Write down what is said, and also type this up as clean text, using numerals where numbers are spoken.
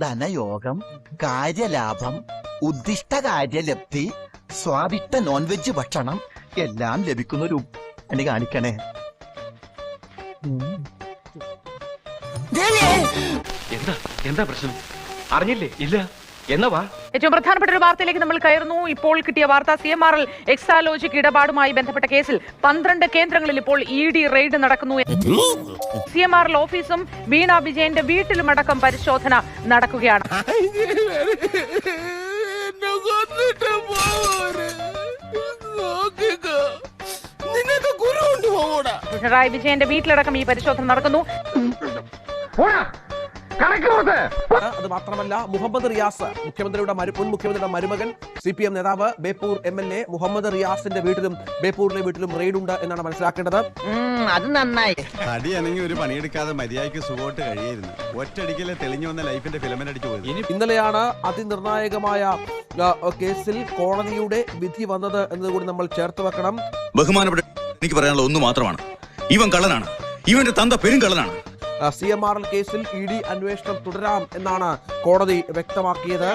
ധനയോഗം, കാര്യലാഭം, ഉദ്ദിഷ്ട കാര്യലബ്ധി, സ്വാദിഷ്ട non veg ഭക്ഷണം എല്ലാം ലഭിക്കുന്നൊരു എന്നെ കാണിക്കണേ. എന്താ പ്രശ്നം? അറിഞ്ഞില്ലേ? ഇല്ല. എന്നവാ ഏറ്റവും പ്രധാനപ്പെട്ട ഒരു വാർത്തയിലേക്ക് നമ്മൾ കയറുന്നു. ഇപ്പോൾ കിട്ടിയ വാർത്ത, CMRL എക്സാലോജിക് ഇടപാടുമായി ബന്ധപ്പെട്ട കേസിൽ 12 കേന്ദ്രങ്ങളിൽ ഇപ്പോൾ ED റെയ്ഡ് നടക്കുന്നു. CMRL ഓഫീസും വീണ വിജയന്റെ വീട്ടിലുമടക്കം പരിശോധന നടക്കുകയാണ്. പിണറായി വിജയന്റെ വീട്ടിലടക്കം ഈ പരിശോധന നടക്കുന്നു. അത് മാത്രമല്ല, മുഹമ്മദ് റിയാസ്, മുഖ്യമന്ത്രിയുടെ മുൻ മുഖ്യമന്ത്രിയുടെ മരുമകൻ, CPM നേതാവ്, ബേപ്പൂർ MLA മുഹമ്മദ് റിയാസിന്റെ വീട്ടിലും ബേപ്പൂരിലെ വീട്ടിലും റെയ്ഡുണ്ട് എന്നാണ് മനസ്സിലാക്കേണ്ടത്. അത് നന്നായി. അടിയാണെങ്കിൽ ഒരു പണിയെടുക്കാതെ മര്യാദയ്ക്ക് സുഖമായിട്ട് കഴിയായിരുന്നു. ഒറ്റയടിക്കലെ തെളിഞ്ഞു വന്ന ലൈഫിന്റെ ഫിലമെന്റ് അടിച്ചു പോയത്. ഇന്നലെയാണ് അതിനിർണായകമായ കേസിൽ കോടതിയുടെ വിധി വന്നത് എന്നതുകൂടി നമ്മൾ ചേർത്ത് വെക്കണം. ബഹുമാനപ്പെട്ട, എനിക്ക് പറയാനുള്ള ഒന്ന് മാത്രമാണ്, ഇവൻ കള്ളനാണ്, ഇവന്റെ തന്ത പെരുങ്കള്ളനാണ്. CMRL കേസിൽ ED അന്വേഷണം തുടരാം എന്നാണ് കോടതി വ്യക്തമാക്കിയത്.